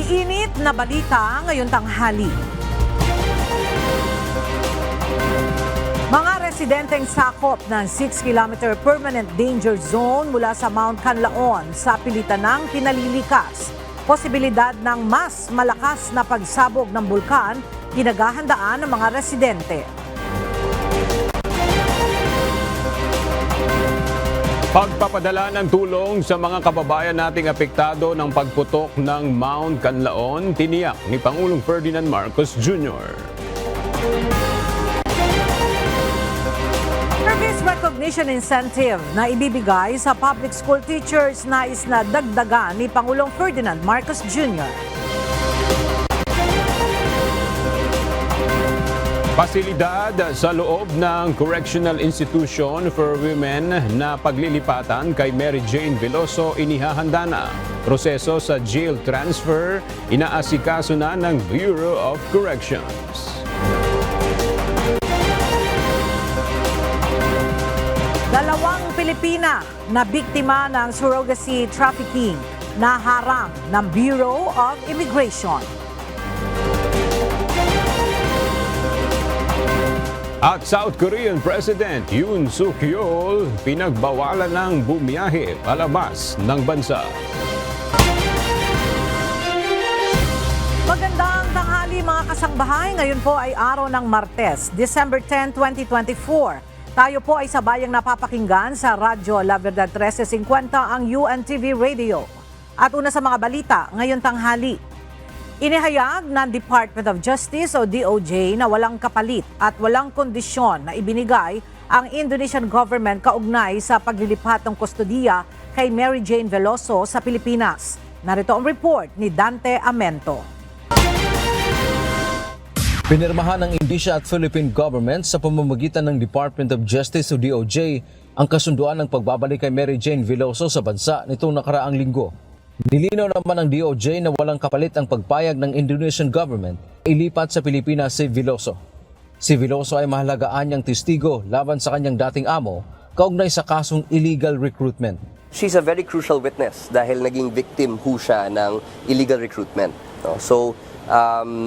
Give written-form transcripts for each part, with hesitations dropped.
Maiinit na balita ngayon tanghali. Mga residenteng sakop ng 6-kilometer permanent danger zone mula sa Mount Canlaon sa Pilitanang pinalilikas. Posibilidad ng mas malakas na pagsabog ng bulkan, pinaghahandaan ng mga residente. Pagpapadala ng tulong sa mga kababayan nating apektado ng pagputok ng Mount Canlaon, tiniyak ni Pangulong Ferdinand Marcos Jr. Service recognition incentive na ibibigay sa public school teachers nais na dagdagan ni Pangulong Ferdinand Marcos Jr. Pasilidad sa loob ng Correctional Institution for Women na paglilipatan kay Mary Jane Veloso inihahanda na. Proseso sa jail transfer inaasikaso na ng Bureau of Corrections. Dalawang Pilipina na biktima ng surrogacy trafficking na harang ng Bureau of Immigration. At South Korean President Yoon Suk-yeol pinagbawalan ng bumiyahe palabas ng bansa. Magandang tanghali mga kasangbahay. Ngayon po ay araw ng Martes, December 10, 2024. Tayo po ay sabayang napapakinggan sa Radyo La Verdad 1350 ang UNTV Radio. At una sa mga balita, ngayon tanghali. Inihayag ng Department of Justice o DOJ na walang kapalit at walang kondisyon na ibinigay ang Indonesian government kaugnay sa paglilipat ng kustodiya kay Mary Jane Veloso sa Pilipinas. Narito ang report ni Dante Amento. Pinirmahan ng Indonesia at Philippine government sa pamamagitan ng Department of Justice o DOJ ang kasunduan ng pagbabalik kay Mary Jane Veloso sa bansa nitong nakaraang linggo. Nilinaw naman ng DOJ na walang kapalit ang pagpayag ng Indonesian government ilipat sa Pilipinas si Veloso. Si Veloso ay mahalagaan niyang testigo laban sa kanyang dating amo kaugnay sa kasong illegal recruitment. She's a very crucial witness dahil naging victim ho siya ng illegal recruitment. No? So,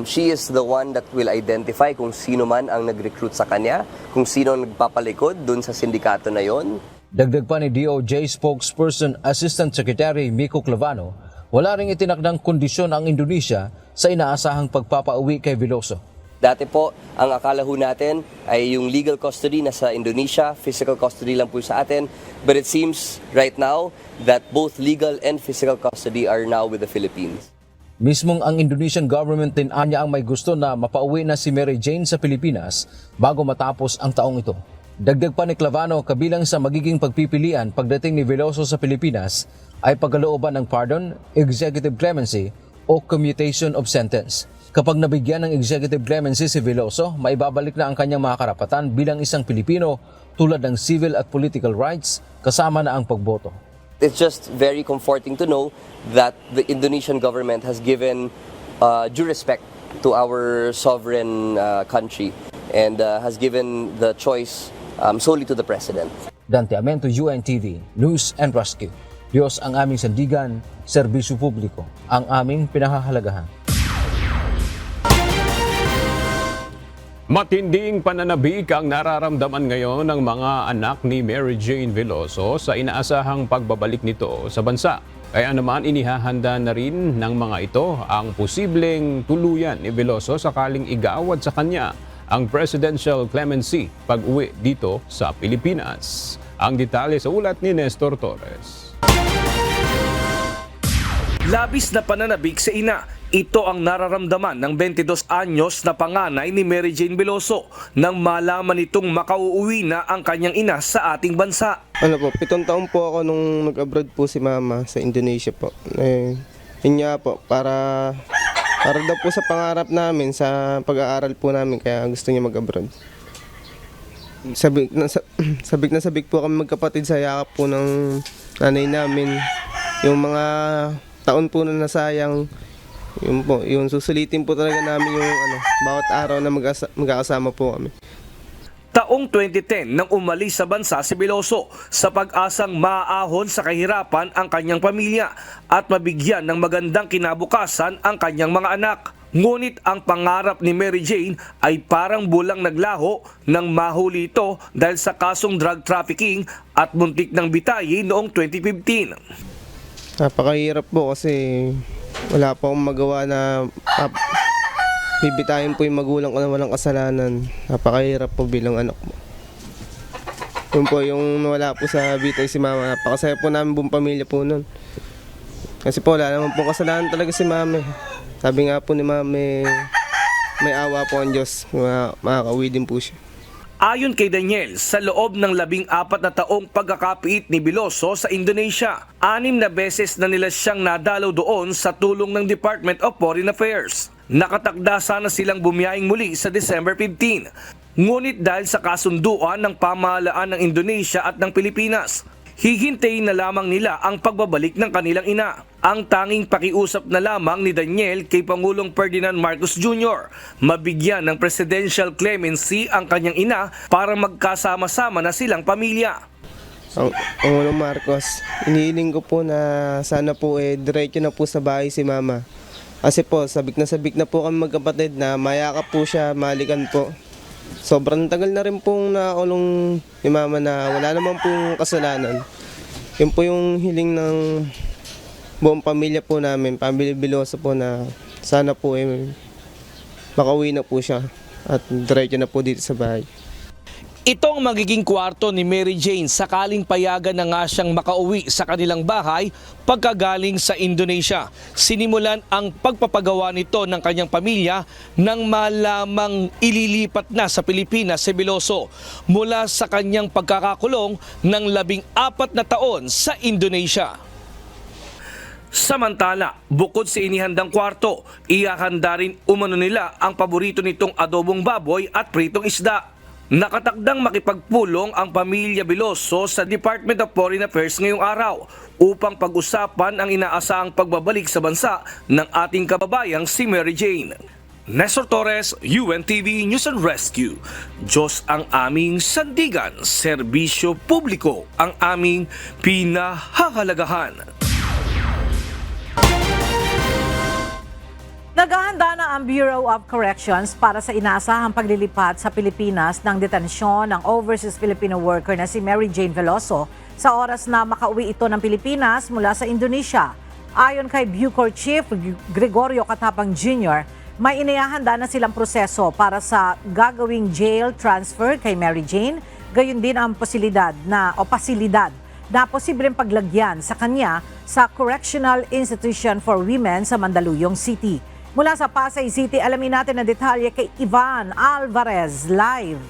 she is the one that will identify kung sino man ang nag-recruit sa kanya, kung sino ang nagpapalikod dun sa sindikato na yon. Dagdag pa ni DOJ spokesperson Assistant Secretary Miko Clavano, wala ring itinakdang kondisyon ang Indonesia sa inaasahang pagpapauwi kay Veloso. Dati po, ang akala ho natin ay yung legal custody nasa Indonesia, physical custody lang po sa atin. But it seems right now that both legal and physical custody are now with the Philippines. Mismong ang Indonesian government din anya ang may gusto na mapauwi na si Mary Jane sa Pilipinas bago matapos ang taong ito. Dagdag pa ni Clavano, kabilang sa magiging pagpipilian pagdating ni Veloso sa Pilipinas ay pagkalooban ng pardon, executive clemency o commutation of sentence. Kapag nabigyan ng executive clemency si Veloso, maibabalik na ang kanyang mga karapatan bilang isang Pilipino tulad ng civil at political rights kasama na ang pagboto. It's just very comforting to know that the Indonesian government has given due respect to our sovereign country and has given the choice solely to the President. Dante Amento, UNTV, News and Rescue. Diyos ang aming sandigan, serbisyo publiko, ang aming pinahahalagahan. Matinding pananabik ang nararamdaman ngayon ng mga anak ni Mary Jane Veloso sa inaasahang pagbabalik nito sa bansa. Kaya naman inihahanda na rin ng mga ito ang posibleng tuluyan ni Veloso sakaling igawad sa kanya ang presidential clemency pag-uwi dito sa Pilipinas. Ang detalye sa ulat ni Nestor Torres. Labis na pananabik sa ina. Ito ang nararamdaman ng 22 anyos na panganay ni Mary Jane Veloso nang malaman nitong makauuwi na ang kanyang ina sa ating bansa. 7 taon po ako nung nag-abroad po si mama sa Indonesia po. Yun nga po, para daw po sa pangarap namin, sa pag-aaral po namin, kaya gusto niya mag-abroad. Sabik na sabik po kami magkapatid sa yakap po ng nanay namin. Yung mga taon po na nasayang, yun po, yung susulitin po talaga namin yung bawat araw na magkakasama po kami. Taong 2010 nang umalis sa bansa si Veloso sa pag-asang maaahon sa kahirapan ang kanyang pamilya at mabigyan ng magandang kinabukasan ang kanyang mga anak. Ngunit ang pangarap ni Mary Jane ay parang bulang naglaho nang mahuli ito dahil sa kasong drug trafficking at muntik ng bitayin noong 2015. Napakahirap po kasi wala pa akong magawa na bibitayin po yung magulang ko na walang kasalanan. Napakahirap po bilang anak mo. Yun po yung wala po sa bitay si mama. Napakasaya po namin buong pamilya po nun. Kasi po wala naman po kasalanan talaga si mama. Sabi nga po ni mama, may awa po ang Diyos. Makakauwi din po siya. Ayon kay Daniel, sa loob ng 14 na taong pagkakapiit ni Veloso sa Indonesia, 6 na beses na nila siyang nadalaw doon sa tulong ng Department of Foreign Affairs. Nakatakda sana silang bumiyahing muli sa December 15. Ngunit dahil sa kasunduan ng pamahalaan ng Indonesia at ng Pilipinas, hihintayin na lamang nila ang pagbabalik ng kanilang ina. Ang tanging pakiusap na lamang ni Daniel kay Pangulong Ferdinand Marcos Jr. mabigyan ng presidential clemency ang kanyang ina para magkasama-sama na silang pamilya. Pangulong Marcos, inihiling ko po na sana po diretso na po sa bahay si mama. Kasi po, sabik na po kami magkapatid na mayakap po siya, malikan po. Sobrang tagal na rin pong nakulong ni mama na wala naman pong kasalanan. Yun po yung hiling ng buong pamilya po namin, pamilya Veloso po na sana po makauwi na po siya at diretso na po dito sa bahay. Ito ang magiging kwarto ni Mary Jane sakaling payagan na nga siyang makauwi sa kanilang bahay pagkagaling sa Indonesia. Sinimulan ang pagpapagawa nito ng kanyang pamilya nang malamang ililipat na sa Pilipinas si Veloso mula sa kanyang pagkakakulong ng 14 na taon sa Indonesia. Samantala, bukod sa inihandang kwarto, ihahanda rin umano nila ang paborito nitong adobong baboy at pritong isda. Nakatakdang makipagpulong ang pamilya Veloso sa Department of Foreign Affairs ngayong araw upang pag-usapan ang inaasahang pagbabalik sa bansa ng ating kababayang si Mary Jane. Nestor Torres, UNTV News and Rescue. Diyos ang aming sandigan, serbisyo publiko ang aming pinahahalagahan. Naghahanda na ang Bureau of Corrections para sa inaasahang paglilipat sa Pilipinas ng detensyon ng overseas Filipino worker na si Mary Jane Veloso sa oras na makauwi ito ng Pilipinas mula sa Indonesia. Ayon kay Bucor Chief Gregorio Katapang Jr., may inihahanda na silang proseso para sa gagawing jail transfer kay Mary Jane, gayon din ang pasilidad na posibleng paglagyan sa kanya sa Correctional Institution for Women sa Mandaluyong City. Mula sa Pasay City, alamin natin ang detalye kay Ivan Alvarez live.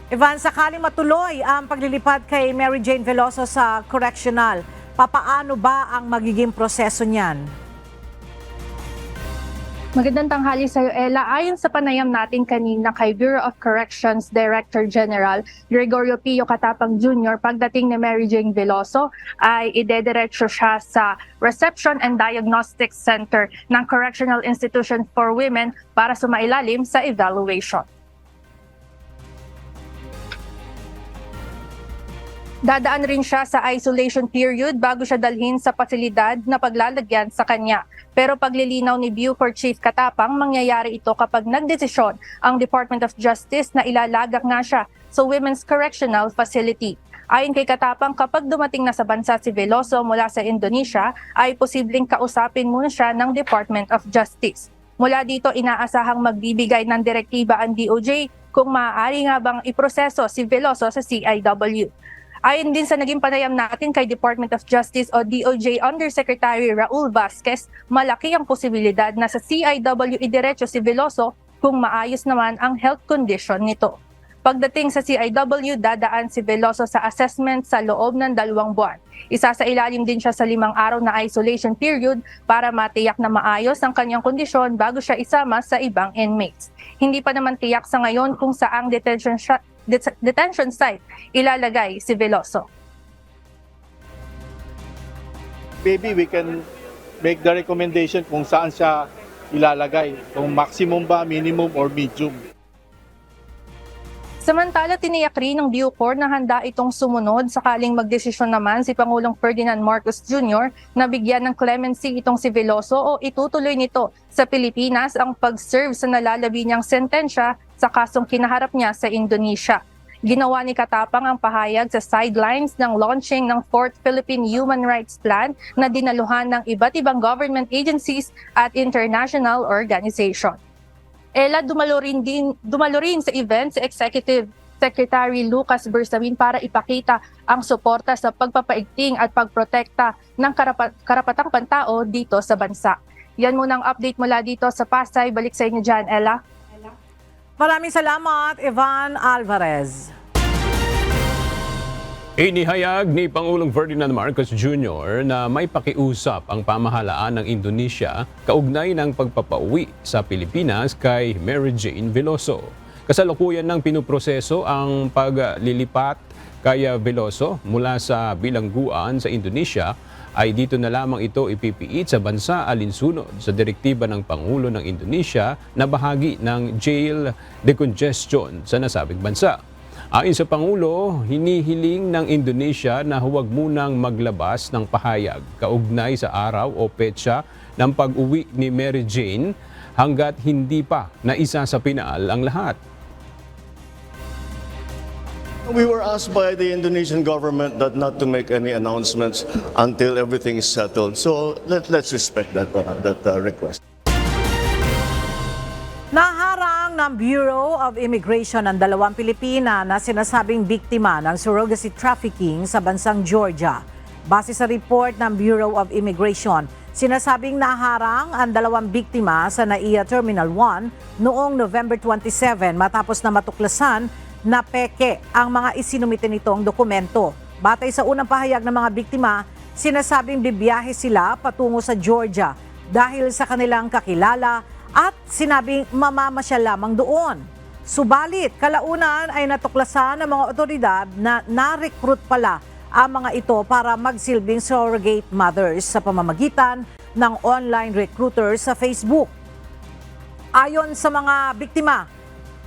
Ivan, sakaling matuloy ang paglilipat kay Mary Jane Veloso sa correctional, papaano ba ang magiging proseso niyan? Magandang tanghali sa iyo, Ella. Ayon sa panayam natin kanina kay Bureau of Corrections Director General Gregorio Pio Katapang Jr., pagdating ni Mary Jane Veloso ay idediretso siya sa Reception and Diagnostic Center ng Correctional Institution for Women para sumailalim sa evaluation. Dadaan rin siya sa isolation period bago siya dalhin sa pasilidad na paglalagyan sa kanya. Pero paglilinaw ni Bucor Chief Katapang, mangyayari ito kapag nagdesisyon ang Department of Justice na ilalagak nga siya sa Women's Correctional Facility. Ayon kay Katapang, kapag dumating na sa bansa si Veloso mula sa Indonesia, ay posibleng kausapin muna siya ng Department of Justice. Mula dito, inaasahang magbibigay ng direktiba ang DOJ kung maaari nga bang iproseso si Veloso sa CIW. Ayon din sa naging panayam natin kay Department of Justice o DOJ Undersecretary Raul Vasquez, malaki ang posibilidad na sa CIW idiretso si Veloso kung maayos naman ang health condition nito. Pagdating sa CIW, dadaan si Veloso sa assessment sa loob ng 2 buwan. Isasailalim din siya sa 5 araw na isolation period para matiyak na maayos ang kanyang kondisyon bago siya isama sa ibang inmates. Hindi pa naman tiyak sa ngayon kung saang detention site ilalagay si Veloso. Maybe we can make the recommendation kung saan siya ilalagay, kung maximum ba, minimum or medium. Samantala, tiniyak rin ng Bucor na handa itong sumunod sakaling magdesisyon naman si Pangulong Ferdinand Marcos Jr. na bigyan ng clemency itong si Veloso o itutuloy nito sa Pilipinas ang pag-serve sa nalalabi niyang sentensya sa kasong kinaharap niya sa Indonesia. Ginawa ni Katapang ang pahayag sa sidelines ng launching ng 4th Philippine Human Rights Plan na dinaluhan ng iba't ibang government agencies at international organization. Ella, dumalo rin sa event si Executive Secretary Lucas Bersamin para ipakita ang suporta sa pagpapaigting at pagprotekta ng karapatang pantao dito sa bansa. Yan muna ang update mula dito sa Pasay. Balik sa inyo dyan, Ella. Maraming salamat, Ivan Alvarez. Inihayag ni Pangulong Ferdinand Marcos Jr. na may pakiusap ang pamahalaan ng Indonesia kaugnay ng pagpapauwi sa Pilipinas kay Mary Jane Veloso. Kasalukuyan ng pinuproseso ang paglilipat kay Veloso mula sa bilangguan sa Indonesia ay dito na lamang ito ipipiit sa bansa alinsunod sa direktiba ng Pangulo ng Indonesia na bahagi ng jail decongestion sa nasabing bansa. Ayon sa Pangulo, hinihiling ng Indonesia na huwag munang maglabas ng pahayag kaugnay sa araw o petsa ng pag-uwi ni Mary Jane hanggat hindi pa naisa sa pinaal ang lahat. We were asked by the Indonesian government that not to make any announcements until everything is settled. So let's respect that request. Naharang ng Bureau of Immigration ang 2 Pilipina na sinasabing biktima ng surrogacy trafficking sa bansang Georgia. Base sa report ng Bureau of Immigration, sinasabing naharang ang 2 biktima sa NAIA Terminal 1 noong November 27 matapos na matuklasan na peke ang mga isinumite nitong dokumento. Batay sa unang pahayag ng mga biktima, sinasabing bibiyahe sila patungo sa Georgia dahil sa kanilang kakilala at sinabing mamamasyal lamang doon. Subalit, kalaunan ay natuklasan ng mga otoridad na na-recruit pala ang mga ito para magsilbing surrogate mothers sa pamamagitan ng online recruiters sa Facebook. Ayon sa mga biktima,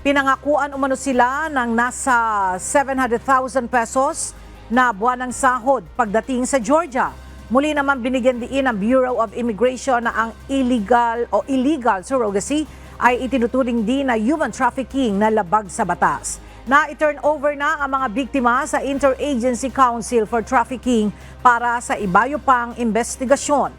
pinangakuan umano sila ng nasa 700,000 pesos na buwanang sahod pagdating sa Georgia. Muli naman binigyan diin ng Bureau of Immigration na ang illegal surrogacy ay itinuturing din na human trafficking na labag sa batas. Na-turn over na ang mga biktima sa Interagency Council for Trafficking para sa ibayo pang investigasyon.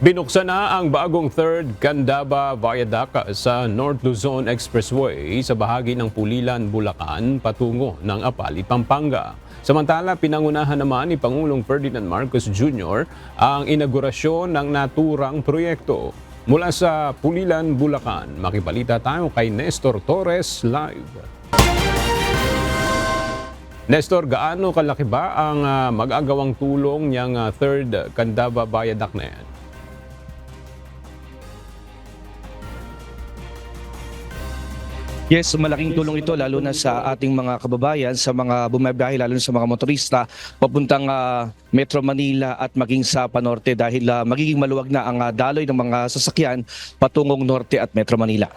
Binuksan na ang bagong 3rd Candaba Viaduct sa North Luzon Expressway sa bahagi ng Pulilan, Bulacan patungo ng Apali, Pampanga. Samantala, pinangunahan naman ni Pangulong Ferdinand Marcos Jr. ang inaugurasyon ng naturang proyekto. Mula sa Pulilan, Bulacan, makibalita tayo kay Nestor Torres live. Nestor, gaano kalaki ba ang mag-agawang tulong niyang 3rd Candaba Viaduct na yan? Yes, malaking tulong ito lalo na sa ating mga kababayan, sa mga bumabiyahe, lalo na sa mga motorista papuntang Metro Manila at maging sa Panorte dahil magiging maluwag na ang daloy ng mga sasakyan patungong Norte at Metro Manila.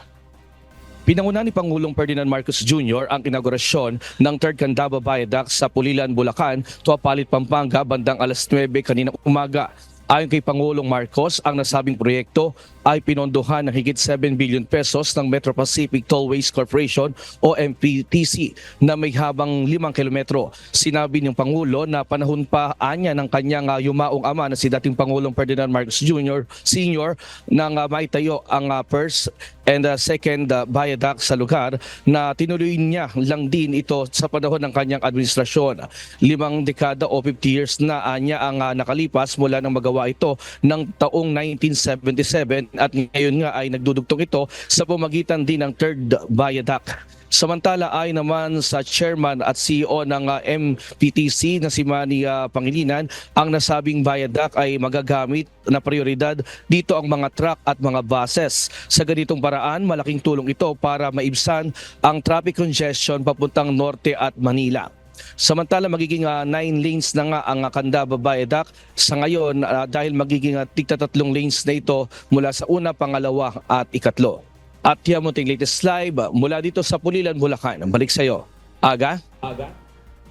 Pinanguna ni Pangulong Ferdinand Marcos Jr. ang inaugurasyon ng 3rd Candaba Viaduct sa Pulilan, Bulacan, Tuapalit, Pampanga bandang alas 9 kaninang umaga. Ayon kay Pangulong Marcos, ang nasabing proyekto ay pinondohan ng higit 7 billion pesos ng Metro Pacific Tollways Corporation o MPTC na may habang 5 kilometro. Sinabi ng Pangulo na panahon pa anya ng kanyang yumaong ama na si dating Pangulong Ferdinand Marcos Jr. Sr. nang maitayo ang first and second viaduct sa lugar na tinuloy niya lang din ito sa panahon ng kanyang administrasyon. 5 dekada o 50 years na anya ang nakalipas mula nang magawa ito ng taong 1977 at ngayon nga ay nagdudugtong ito sa pamagitan din ng 3rd viaduct. Samantala ay naman sa chairman at CEO ng MPTC na si Manny Pangilinan, ang nasabing viaduct ay magagamit na prioridad dito ang mga truck at mga buses. Sa ganitong paraan, malaking tulong ito para maibsan ang traffic congestion papuntang Norte at Manila. Samantala magiging 9 lanes na nga ang Candaba Viaduct sa ngayon dahil magiging tigta 3 lanes na ito mula sa una, pangalawa at ikatlo. At yan mo ting latest live mula dito sa Pulilan, Bulacan. Balik sa iyo, Aga.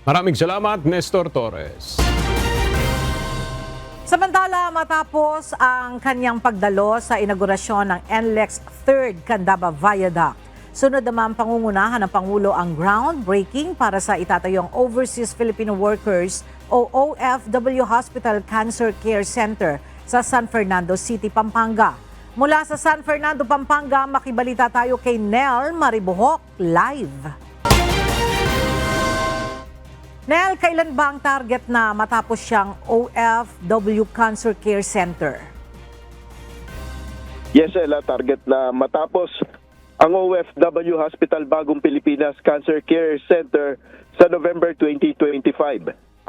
Maraming salamat, Nestor Torres. Samantala, matapos ang kanyang pagdalo sa inaugurasyon ng NLEX 3rd Candaba Viaduct, sunod naman pangungunahan ng Pangulo ang groundbreaking para sa itatayong Overseas Filipino Workers o OFW Hospital Cancer Care Center sa San Fernando City, Pampanga. Mula sa San Fernando, Pampanga, makibalita tayo kay Nel Maribohok live. Nel, kailan ba ang target na matapos siyang OFW Cancer Care Center? Yes, Ella, target na matapos ang OFW Hospital Bagong Pilipinas Cancer Care Center sa November 2025.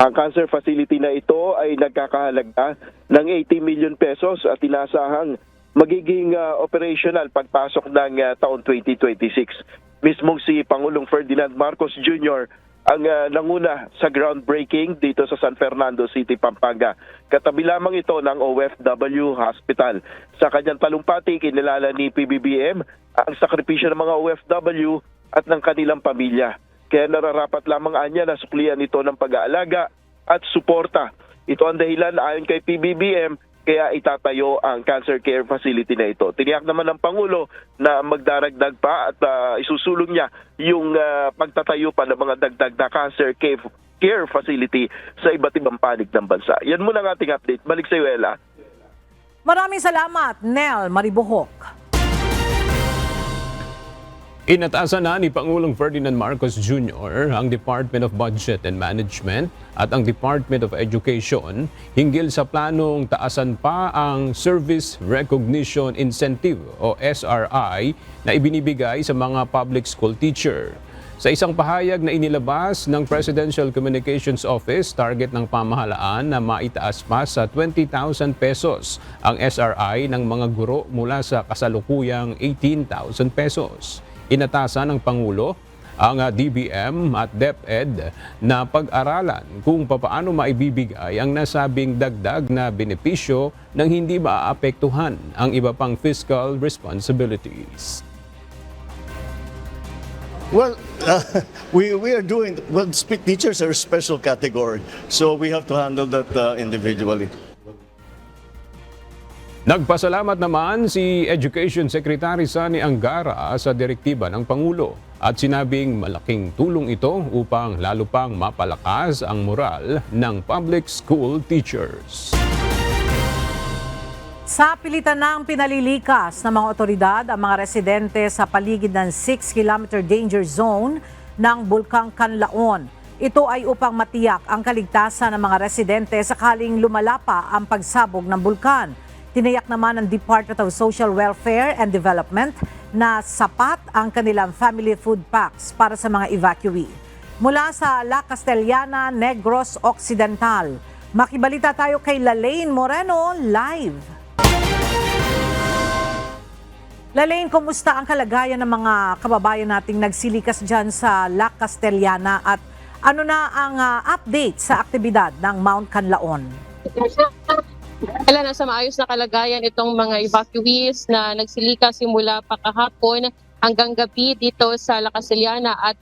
Ang cancer facility na ito ay nagkakahalaga ng 80 million pesos at inaasahang magiging operational pagpasok ng taon 2026. Mismong si Pangulong Ferdinand Marcos Jr. ang nanguna sa groundbreaking dito sa San Fernando City, Pampanga. Katabi lamang ito ng OFW Hospital. Sa kanyang talumpati, kinilala ni PBBM ang sakripisyo ng mga OFW at ng kanilang pamilya. Kaya nararapat lamang anya na suklian ito ng pag-aalaga at suporta. Ito ang dahilan ayon kay PBBM kaya itatayo ang cancer care facility na ito. Tiniyak naman ng Pangulo na magdaragdag pa at isusulong niya yung pagtatayo pa ng mga dagdag na cancer care facility sa iba't ibang panig ng bansa. Yan muna ang ating update. Balik sa iyo, Ella. Maraming salamat, Nel Maribohok. Inatasan na ni Pangulong Ferdinand Marcos Jr. ang Department of Budget and Management at ang Department of Education hinggil sa planong taasan pa ang Service Recognition Incentive o SRI na ibinibigay sa mga public school teacher. Sa isang pahayag na inilabas ng Presidential Communications Office, target ng pamahalaan na maitaas pa sa 20,000 pesos ang SRI ng mga guro mula sa kasalukuyang 18,000 pesos. Inatasan ng Pangulo ang DBM at DepEd na pag-aralan kung papaano maibibigay ang nasabing dagdag na benepisyo nang hindi maaapektuhan ang iba pang fiscal responsibilities. Well, we are doing, well, teachers are a special category, so we have to handle that individually. Nagpasalamat naman si Education Secretary Sani Angara sa direktiba ng Pangulo at sinabing malaking tulong ito upang lalo pang mapalakas ang moral ng public school teachers. Sa pilitan ng pinalilikas ng mga otoridad ang mga residente sa paligid ng 6-kilometer danger zone ng Bulkang Canlaon. Ito ay upang matiyak ang kaligtasan ng mga residente sakaling lumala pa ang pagsabog ng bulkan. Tiniyak naman ng Department of Social Welfare and Development na sapat ang kanilang family food packs para sa mga evacuee. Mula sa La Castellana, Negros Occidental, makibalita tayo kay Lalaine Moreno live. Lalaine, kumusta ang kalagayan ng mga kababayan nating nagsilikas dyan sa La Castellana at ano na ang update sa aktibidad ng Mount Canlaon? Kailan nasa maayos na kalagayan itong mga evacuees na nagsilika simula pa kahapon hanggang gabi dito sa La Castellana at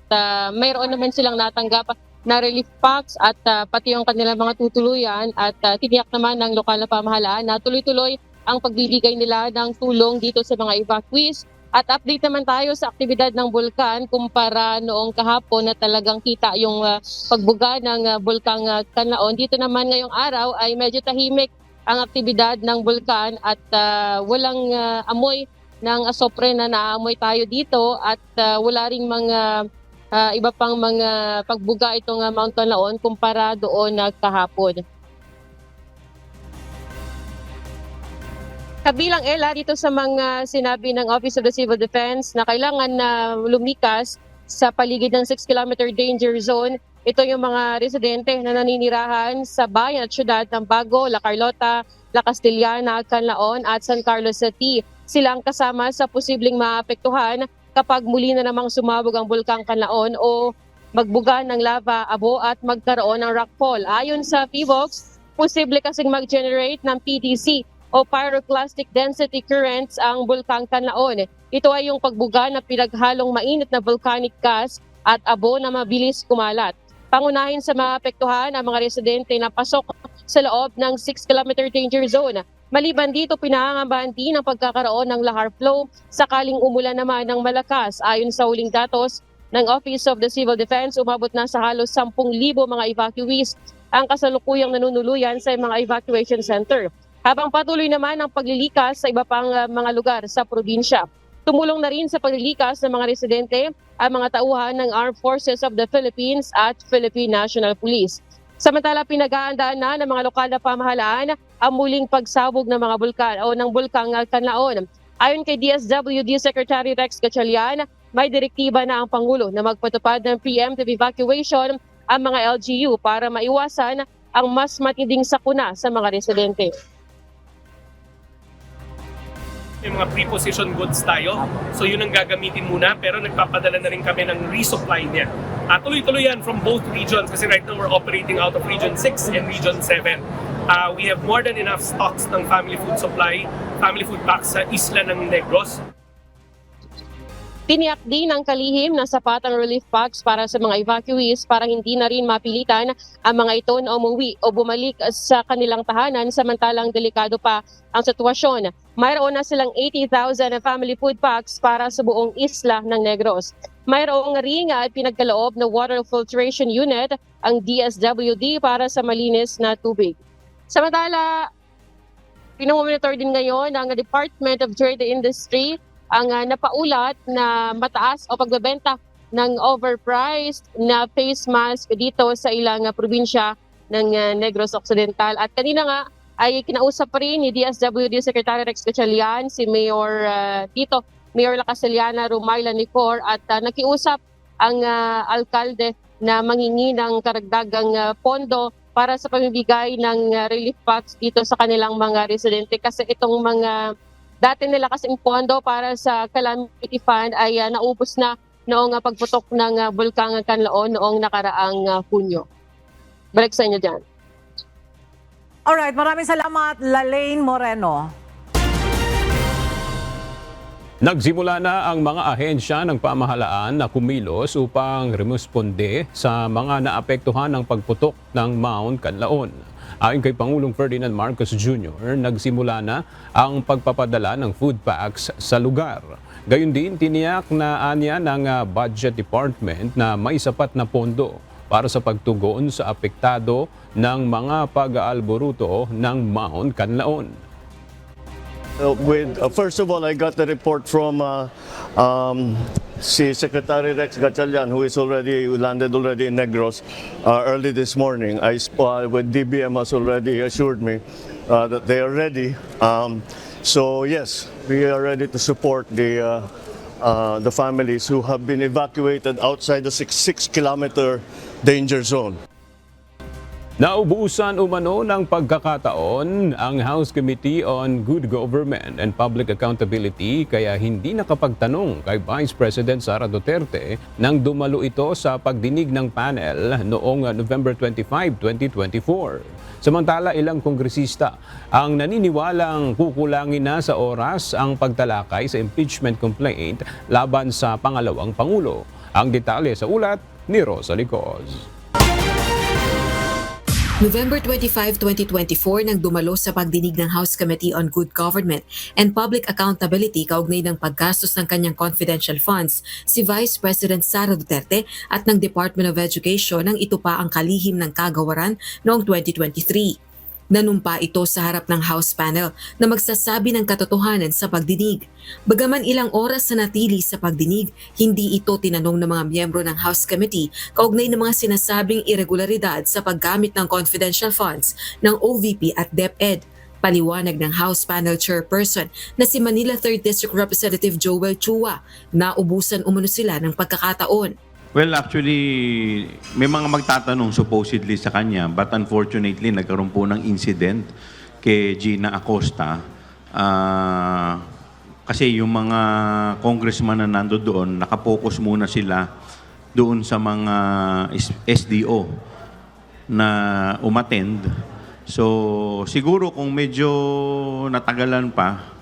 mayroon naman silang natanggap na relief packs at pati yung kanilang mga tutuluyan at tiniyak naman ng lokal na pamahalaan na tuloy-tuloy ang pagbibigay nila ng tulong dito sa mga evacuees. At update naman tayo sa aktibidad ng bulkan kumpara noong kahapon na talagang kita yung pagbuga ng Bulkang Canlaon. Dito naman ngayong araw ay medyo tahimik ang aktibidad ng bulkan at walang amoy ng asopre na naamoy tayo dito at wala ring mga iba pang mga pagbuga itong Mount Canlaon kumpara doon kahapon. Kabilang Ella dito sa mga sinabi ng Office of the Civil Defense na kailangan na lumikas sa paligid ng 6-kilometer danger zone. Ito yung mga residente na naninirahan sa bayan at syudad ng Bago, La Carlota, La Castellana, Canlaon at San Carlos City. Sila ang kasama sa posibleng maapektuhan kapag muli na namang sumabog ang Bulkang Canlaon o magbuga ng lava, abo at magkaroon ng rockfall. Ayon sa PBOX, posible kasing mag-generate ng PTC o pyroclastic density currents ang Bulkang Kanlaon. Ito ay yung pagbuga na pinaghalong mainit na volcanic gas at abo na mabilis kumalat. Pangunahin sa mga apektuhan ang mga residente na pasok sa loob ng 6-kilometer danger zone. Maliban dito, pinangangambahan din ang pagkakaroon ng lahar flow sakaling umulan naman ng malakas. Ayon sa huling datos ng Office of the Civil Defense, umabot na sa halos 10,000 mga evacuees ang kasalukuyang nanunuluyan sa mga evacuation center. Habang patuloy naman ang paglilikas sa iba pang mga lugar sa probinsya. Tumulong na rin sa paglilikas ng mga residente ang mga tauhan ng Armed Forces of the Philippines at Philippine National Police. Samantala, pinag-aandaan na ng mga lokal na pamahalaan ang muling pagsabog ng mga bulkan o ng Bulkang Kanlaon. Ayon kay DSWD Secretary Rex Gatchalian, may direktiba na ang Pangulo na magpatupad ng preemptive evacuation ang mga LGU para maiwasan ang mas matinding sakuna sa mga residente. May mga pre-position goods tayo. So yun ang gagamitin muna, pero nagpapadala na rin kami ng resupply niya. Tuloy-tuloy yan from both regions kasi right now we're operating out of Region 6 and Region 7. We have more than enough stocks ng family food supply, family food packs sa isla ng Negros. Tiniyak din ng kalihim na sapat ang relief packs para sa mga evacuees para hindi na rin mapilitan ang mga ito na umuwi o bumalik sa kanilang tahanan samantalang delikado pa ang sitwasyon. Mayroon na silang 80,000 na family food packs para sa buong isla ng Negros. Mayroong ring at pinagkaloob na water filtration unit ang DSWD para sa malinis na tubig. Samantala, pinamonitor din ngayon ng Department of Trade and Industry ang napaulat na mataas o pagbebenta ng overpriced na face mask dito sa ilang probinsya ng Negros Occidental. At kanina nga ay kinausap pa rin ni DSWD Secretary Rex Gatchalian, si Mayor Mayor Lacasiliana Romayla Nicor at nakiusap ang alkalde na manghingi ng karagdagang pondo para sa pamibigay ng relief packs dito sa kanilang mga residente kasi itong mga dati nila kasing pondo para sa calamity fund ay naubos na noong pagputok ng Bulkang Kanlaon noong nakaraang Hunyo. Balik sa inyo dyan. Alright, maraming salamat, Lalaine Moreno. Nagsimula na ang mga ahensya ng pamahalaan na kumilos upang rumusponde sa mga naapektuhan ng pagputok ng Mount Kanlaon. Ayon kay Pangulong Ferdinand Marcos Jr., nagsimula na ang pagpapadala ng food packs sa lugar. Gayun din, tiniyak na anya ng Budget Department na may sapat na pondo para sa pagtugon sa apektado ng mga pag-aalboruto ng Mount Kanlaon. First of all, I got the report from si Secretary Rex Gatchalian, who landed already in Negros early this morning. With DBM has already assured me that they are ready. So yes, we are ready to support the families who have been evacuated outside the 6-kilometer danger zone. Naubusan umano ng pagkakataon ang House Committee on Good Government and Public Accountability kaya hindi nakapagtanong kay Vice President Sara Duterte nang dumalo ito sa pagdinig ng panel noong November 25, 2024. Samantala, ilang kongresista ang naniniwalang kukulangin na sa oras ang pagtalakay sa impeachment complaint laban sa pangalawang Pangulo. Ang detalye sa ulat ni Rosa Licos. November 25, 2024 nang dumalo sa pagdinig ng House Committee on Good Government and Public Accountability kaugnay ng paggastos ng kanyang confidential funds si Vice President Sara Duterte at ng Department of Education nang ito pa ang kalihim ng kagawaran noong 2023. Nanumpa ito sa harap ng House panel na magsasabi ng katotohanan sa pagdinig. Bagaman ilang oras na natili sa pagdinig, hindi ito tinanong ng mga miyembro ng House Committee kaugnay ng mga sinasabing irregularidad sa paggamit ng confidential funds ng OVP at DepEd. Paliwanag ng House Panel Chairperson na si Manila 3rd District Representative Joel Chua na ubusan umano sila ng pagkakataon. Well, actually, may mga magtatanong supposedly sa kanya, but unfortunately, nagkaroon po ng incident kay Gina Acosta. Kasi yung mga congressman na nando doon, nakapokus muna sila doon sa mga SDO na umattend So siguro kung medyo natagalan pa,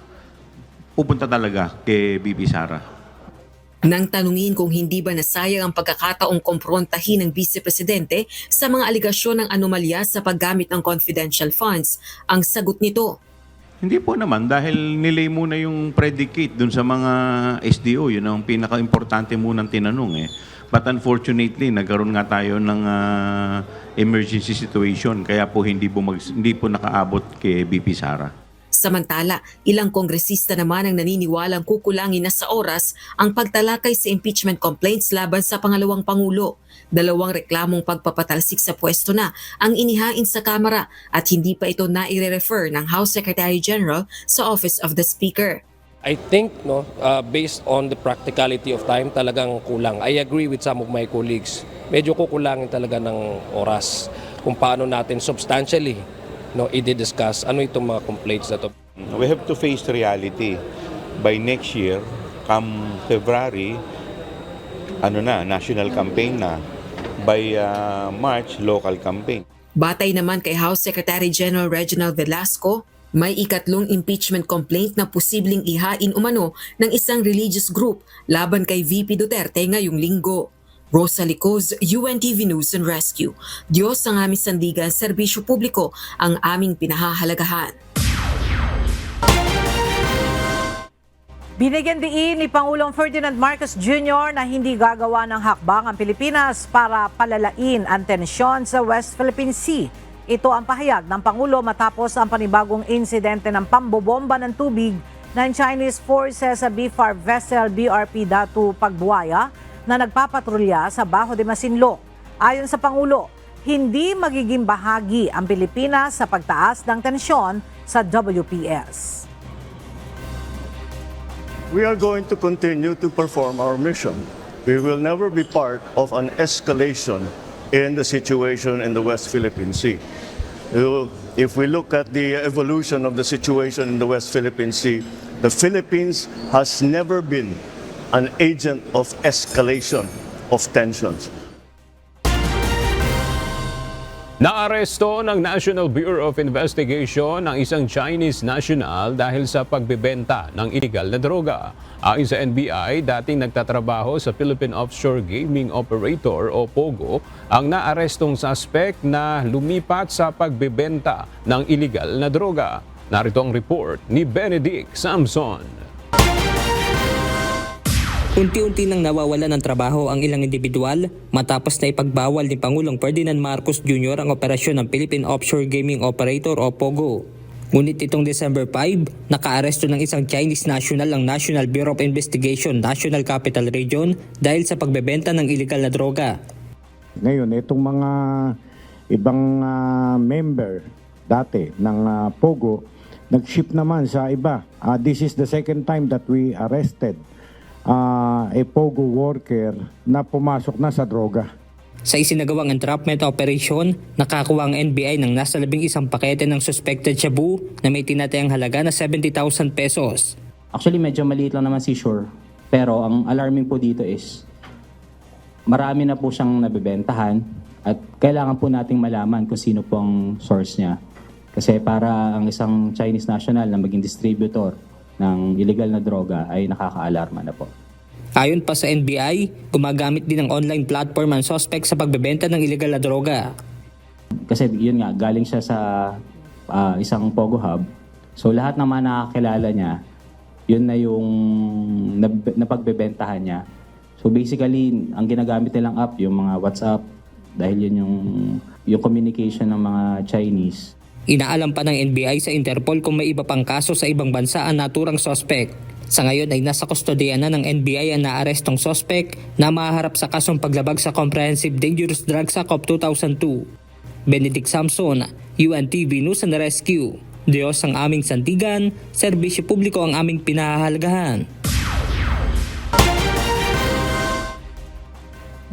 pupunta talaga kay BP Sara. Nang tanungin kung hindi ba nasayang ang pagkakataong komprontahin ng Vice Presidente sa mga aligasyon ng anomalya sa paggamit ng confidential funds, ang sagot nito, Hindi po naman dahil nilay muna yung predicate dun sa mga SDO, yun ang pinaka-importante munang tinanong eh. But unfortunately, nagkaroon nga tayo ng emergency situation kaya po hindi po nakaabot kay BP Sara. Samantala, ilang kongresista naman ang naniniwalang kukulangin na sa oras ang pagtalakay sa impeachment complaints laban sa pangalawang Pangulo. 2 reklamong pagpapatalsik sa pwesto na ang inihain sa Kamara at hindi pa ito naire-refer ng House Secretary General sa Office of the Speaker. I think based on the practicality of time talagang kulang. I agree with some of my colleagues. Medyo kukulangin talaga ng oras kung paano natin substantially i-discuss ano itong mga complaints na to. We have to face reality. By next year, come February, national campaign na. By March, local campaign. Batay naman kay House Secretary General Reginald Velasco, may ikatlong impeachment complaint na posibleng ihain umano ng isang religious group laban kay VP Duterte ngayong linggo. Rosa Licoz, UNTV News and Rescue. Diyos ang aming sandigan, serbisyo publiko ang aming pinahahalagahan. Binigyan diin ni Pangulong Ferdinand Marcos Jr. na hindi gagawa ng hakbang ang Pilipinas para palalain ang tensyon sa West Philippine Sea. Ito ang pahayag ng Pangulo matapos ang panibagong insidente ng pambobomba ng tubig ng Chinese forces sa BFAR vessel BRP Datu Pagbuaya na nagpapatrolya sa Bajo de Masinloc. Ayon sa Pangulo, hindi magiging bahagi ang Pilipinas sa pagtaas ng tensyon sa WPS. We are going to continue to perform our mission. We will never be part of an escalation in the situation in the West Philippine Sea. If we look at the evolution of the situation in the West Philippine Sea, the Philippines has never been an agent of escalation of tensions. Naaresto ng National Bureau of Investigation ang isang Chinese national dahil sa pagbebenta ng illegal na droga. Ayon sa NBI, dating nagtatrabaho sa Philippine Offshore Gaming Operator o POGO, ang naarestong suspect na lumipat sa pagbebenta ng illegal na droga. Narito ang report ni Benedict Samson. Unti-unti nang nawawala ng trabaho ang ilang individual matapos na ipagbawal ni Pangulong Ferdinand Marcos Jr. ang operasyon ng Philippine Offshore Gaming Operator o POGO. Ngunit itong December 5, nakaaresto ng isang Chinese national ang National Bureau of Investigation National Capital Region dahil sa pagbebenta ng illegal na droga. Ngayon, itong mga ibang member dati ng POGO, nag-ship naman sa iba. This is the second time that we arrested a POGO worker na pumasok na sa droga. Sa isinagawang entrapment operation, nakakuha ang NBI ng nasa 11 pakete ng suspected shabu na may tinatayang halaga na 70,000 pesos. Actually, medyo maliit lang naman si Sure. Pero ang alarming po dito is marami na po siyang nabibentahan at kailangan po nating malaman kung sino po ang source niya. Kasi para ang isang Chinese national na maging distributor ng illegal na droga ay nakaka-alarma na po. Ayon pa sa NBI, gumagamit din ng online platform ang suspect sa pagbebenta ng illegal na droga. Kasi yun nga, galing siya sa isang POGO hub. So lahat ng mga nakakilala niya, yun na yung napagbebentahan niya. So basically, ang ginagamit nilang app, yung mga WhatsApp, dahil yun yung communication ng mga Chinese. Inaalam pa ng NBI sa Interpol kung may iba pang kaso sa ibang bansa ang naturang suspect. Sa ngayon ay nasa kustodiya na ng NBI ang naarestong suspect na mahaharap sa kasong paglabag sa Comprehensive Dangerous Drugs Act of 2002. Benedict Samson, UNTV News and Rescue. Diyos ang aming sandigan, serbisyo publiko ang aming pinahahalagahan.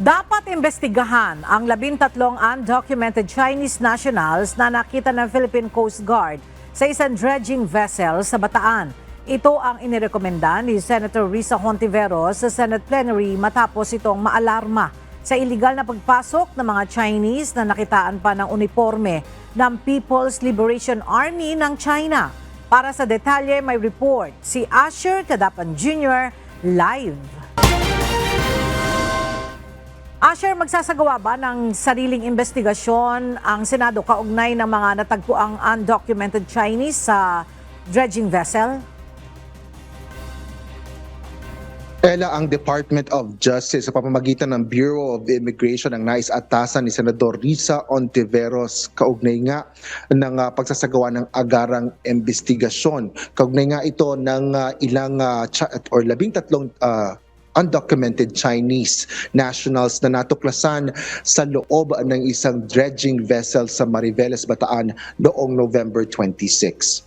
Dapat imbestigahan ang 13 undocumented Chinese nationals na nakita ng Philippine Coast Guard sa isang dredging vessel sa Bataan. Ito ang inirekomenda ni Senator Risa Hontiveros sa Senate plenary matapos itong maalarma sa iligal na pagpasok ng mga Chinese na nakitaan pa ng uniforme ng People's Liberation Army ng China. Para sa detalye, may report si Asher Cadapan Jr. live. Asher, magsasagawa ba ng sariling investigasyon ang Senado kaugnay ng mga natagpuang undocumented Chinese sa dredging vessel? Ella, ang Department of Justice sa pamamagitan ng Bureau of Immigration ang nais-atasan ni Senador Risa Ontiveros kaugnay nga ng pagsasagawa ng agarang investigasyon. Kaugnay nga ito ng ilang 13 undocumented Chinese nationals na natuklasan sa loob ng isang dredging vessel sa Mariveles, Bataan noong November 26.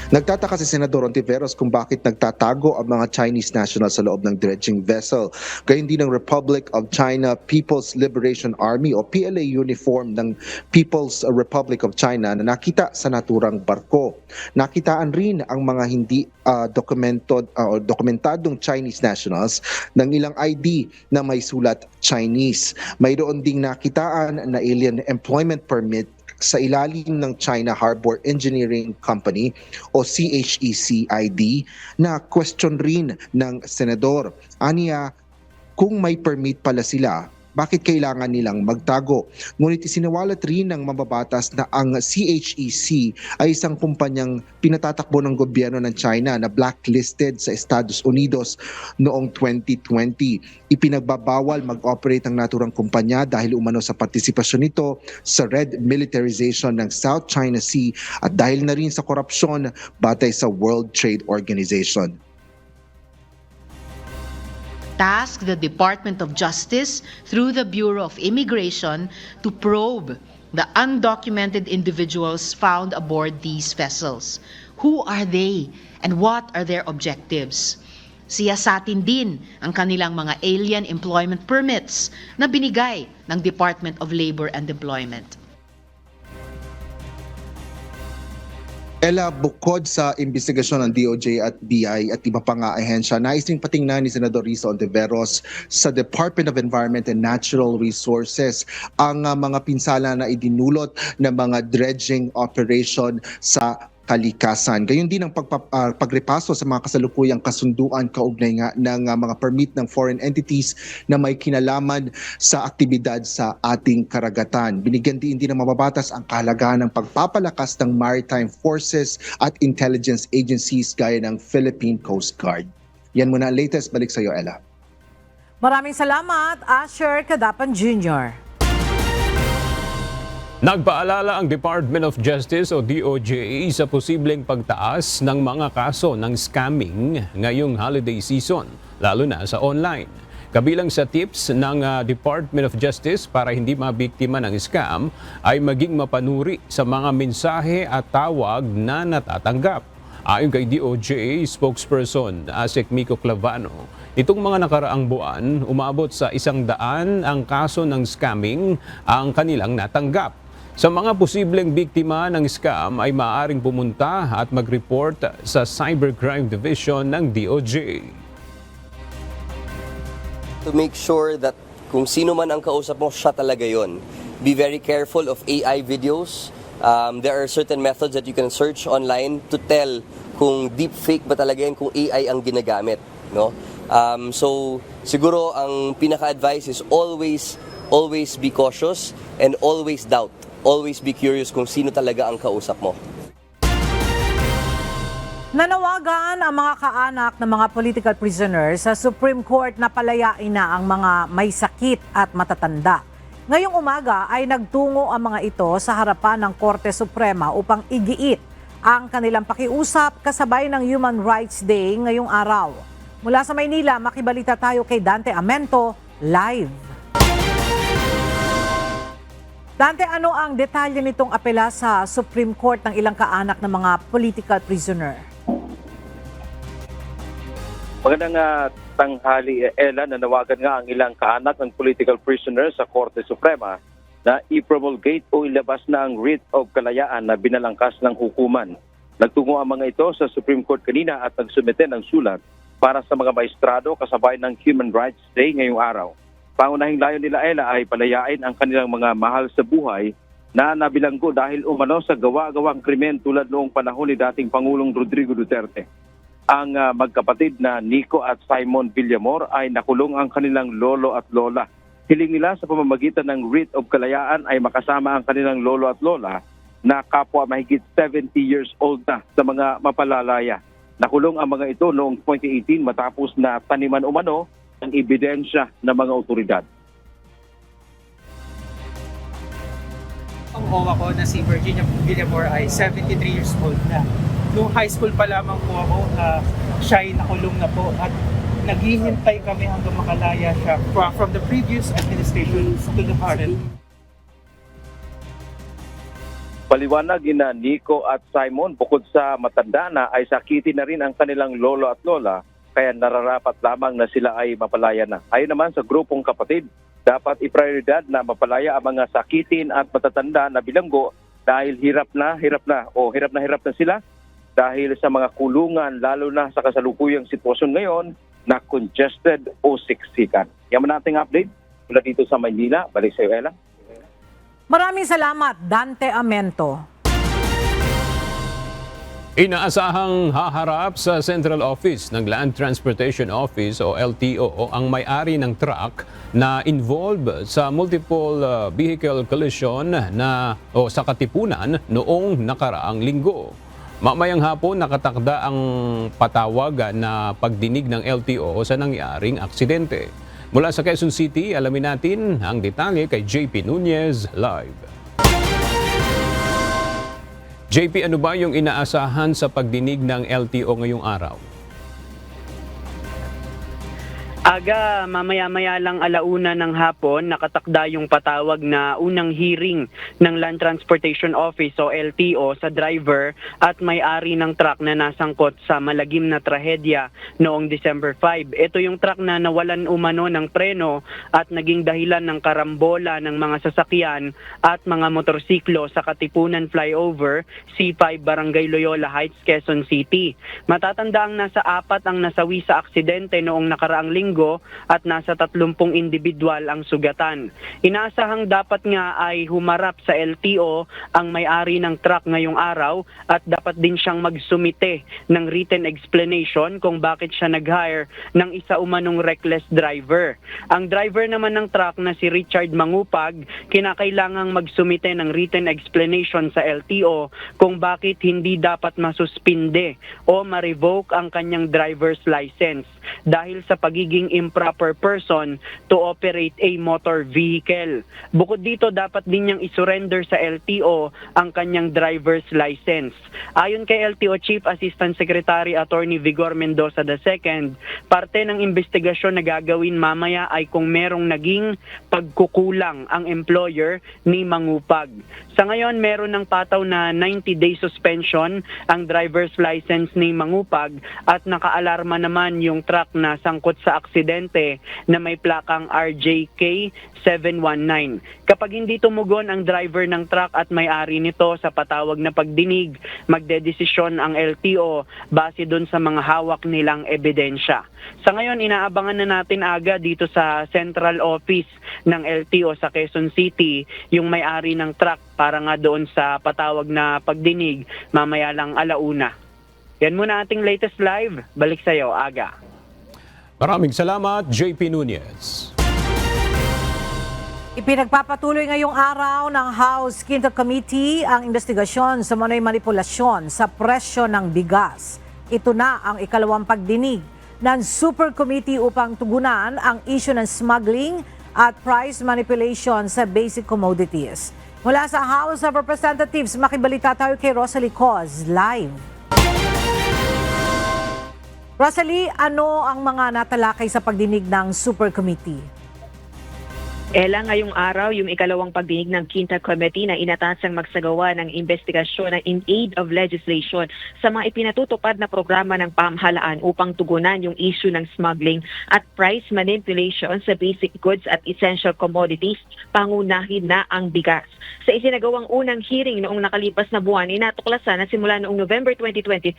Nagtataka si Senador Ontiveros kung bakit nagtatago ang mga Chinese nationals sa loob ng dredging vessel. Gayon din ng Republic of China People's Liberation Army o PLA uniform ng People's Republic of China na nakita sa naturang barko. Nakitaan rin ang mga hindi dokumentadong Chinese nationals ng ilang ID na may sulat Chinese. Mayroon ding nakitaan na alien employment permit sa ilalim ng China Harbor Engineering Company o CHEC ID na question rin ng senador. Aniya, kung may permit pala sila, bakit kailangan nilang magtago? Ngunit isinawalat rin ng mababatas na ang CHEC ay isang kumpanyang pinatatakbo ng gobyerno ng China na blacklisted sa Estados Unidos noong 2020. Ipinagbabawal mag-operate ang naturang kumpanya dahil umano sa partisipasyon nito sa red militarization ng South China Sea at dahil na rin sa korupsyon batay sa World Trade Organization. Task the Department of Justice through the Bureau of Immigration to probe the undocumented individuals found aboard these vessels. Who are they and what are their objectives? Siyasatin din ang kanilang mga alien employment permits na binigay ng Department of Labor and Employment. Ella, bukod sa investigasyon ng DOJ at BI at iba pang ahensya, nais ring patingnan ni Senador Risa Ontiveros sa Department of Environment and Natural Resources ang mga pinsala na idinulot ng mga dredging operation sa kalikasan. Gayon din ang pagrepaso sa mga kasalukuyang kasunduan kaugnay nga ng mga permit ng foreign entities na may kinalaman sa aktibidad sa ating karagatan. Binigyan din ng mababatas ang kahalagahan ng pagpapalakas ng maritime forces at intelligence agencies gaya ng Philippine Coast Guard. Yan muna ang latest. Balik sa iyo, Ella. Maraming salamat, Asher Cadapan Jr. Nagpaalala ang Department of Justice o DOJ sa posibleng pagtaas ng mga kaso ng scamming ngayong holiday season, lalo na sa online. Kabilang sa tips ng Department of Justice para hindi mabiktima ng scam ay maging mapanuri sa mga mensahe at tawag na natatanggap. Ayon kay DOJ spokesperson Asek Miko Clavano, itong mga nakaraang buwan, umabot sa 100 ang kaso ng scamming ang kanilang natanggap. Sa mga posibleng biktima ng scam ay maaaring pumunta at mag-report sa Cybercrime Division ng DOJ. To make sure that kung sino man ang kausap mo, siya talaga yon. Be very careful of AI videos. There are certain methods that you can search online to tell kung deepfake ba talaga yan, kung AI ang ginagamit. No? So siguro ang pinaka-advice is always be cautious and always doubt. Always be curious kung sino talaga ang kausap mo. Nanawagan ang mga kaanak ng mga political prisoners sa Supreme Court na palayain na ang mga may sakit at matatanda. Ngayong umaga ay nagtungo ang mga ito sa harapan ng Korte Suprema upang igiit ang kanilang pakiusap kasabay ng Human Rights Day ngayong araw. Mula sa Maynila, makibalita tayo kay Dante Amento, live. Dante, ano ang detalye nitong apela sa Supreme Court ng ilang kaanak ng mga political prisoner? Magandang tanghali, Ella. Nanawagan nga ang ilang kaanak ng political prisoners sa Korte Suprema na i-promulgate o ilabas na ang writ of kalayaan na binalangkas ng hukuman. Nagtungo ang mga ito sa Supreme Court kanina at nagsumite ng sulat para sa mga maestrado kasabay ng Human Rights Day ngayong araw. Pangunahing layon nila Ella ay palayain ang kanilang mga mahal sa buhay na nabilanggo dahil umano sa gawa-gawang krimen tulad noong panahon ni dating Pangulong Rodrigo Duterte. Ang magkapatid na Nico at Simon Villamor ay nakulong ang kanilang lolo at lola. Hiling nila sa pamamagitan ng writ of kalayaan ay makasama ang kanilang lolo at lola na kapwa mahigit 70 years old na sa mga mapalalaya. Nakulong ang mga ito noong 2018 matapos na taniman umano ang ebidensya ng mga otoridad. Ang OWA ko na si Virginia Villamor ay 73 years old na. Noong high school pa lamang po ako, siya ay nakulong na po at naghihintay kami hanggang makalaya siya from the previous administration to the current. Paliwanag ina Nico at Simon, bukod sa matanda na ay sakitin na rin ang kanilang lolo at lola, kaya nararapat lamang na sila ay mapalaya na. Ayon naman sa grupong kapatid, dapat iprioridad na mapalaya ang mga sakitin at matatanda na bilanggo dahil hirap na sila dahil sa mga kulungan, lalo na sa kasalukuyang sitwasyon ngayon na congested o siksikan. Yaman nating update mula dito sa Maynila. Balik sa iyo, Ella. Maraming salamat, Dante Amento. Inaasahang haharap sa Central Office ng Land Transportation Office o LTO ang may-ari ng truck na involved sa multiple vehicle collision sa Katipunan noong nakaraang linggo. Mamayang hapon nakatakda ang patawagan na pagdinig ng LTO sa nangyaring aksidente. Mula sa Quezon City, alamin natin ang detalye kay JP Nunez live. JP, ano ba yung inaasahan sa pagdinig ng LTO ngayong araw? Aga, mamaya-maya lang 1:00 ng hapon, nakatakda yung patawag na unang hearing ng Land Transportation Office o LTO sa driver at may-ari ng truck na nasangkot sa malagim na trahedya noong December 5. Ito yung truck na nawalan umano ng preno at naging dahilan ng karambola ng mga sasakyan at mga motorsiklo sa Katipunan Flyover, C5 Barangay Loyola Heights, Quezon City. Matatanda ang nasa 4 ang nasawi sa aksidente noong nakaraang linggo at nasa 30 individual ang sugatan. Inaasahang dapat nga ay humarap sa LTO ang may-ari ng truck ngayong araw at dapat din siyang magsumite ng written explanation kung bakit siya nag-hire ng isa umanong reckless driver. Ang driver naman ng truck na si Richard Mangupag, kinakailangang magsumite ng written explanation sa LTO kung bakit hindi dapat masuspinde o ma-revoke ang kanyang driver's license dahil sa pagiging improper person to operate a motor vehicle. Bukod dito, dapat din niyang isurrender sa LTO ang kanyang driver's license. Ayon kay LTO Chief Assistant Secretary Attorney Vigor Mendoza II, parte ng investigasyon na gagawin mamaya ay kung merong naging pagkukulang ang employer ni Mangupag. Sa ngayon, meron ng pataw na 90-day suspension ang driver's license ni Mangupag at nakaalarma naman yung truck na sangkot sa aksidente na may plakang RJK 719. Kapag hindi tumugon ang driver ng truck at may-ari nito sa patawag na pagdinig, magdedesisyon ang LTO base dun sa mga hawak nilang ebidensya. Sa ngayon, inaabangan na natin aga dito sa Central Office ng LTO sa Quezon City yung may-ari ng truck para nga doon sa patawag na pagdinig mamaya lang 1:00. Yan muna ating latest live. Balik sa iyo, Aga. Maraming salamat, JP Nunez. Ipinagpapatuloy ngayong araw ng House Quinto Committee ang investigasyon sa manoy manipulasyon sa presyo ng bigas. Ito na ang ikalawang pagdinig ng Super Committee upang tugunan ang issue ng smuggling at price manipulation sa basic commodities. Mula sa House of Representatives, makibalita tayo kay Rosalie Coz live. Rosalie, ano ang mga natalakay sa pagdinig ng Super Committee? Ela, ngayong araw, yung ikalawang pagdinig ng Quinta Committee na inatasang magsagawa ng investigasyon in aid of legislation sa mga ipinatutupad na programa ng pamahalaan upang tugunan yung issue ng smuggling at price manipulation sa basic goods at essential commodities, pangunahin na ang bigas. Sa isinagawang unang hearing noong nakalipas na buwan, inatuklasan na simula noong November 2023,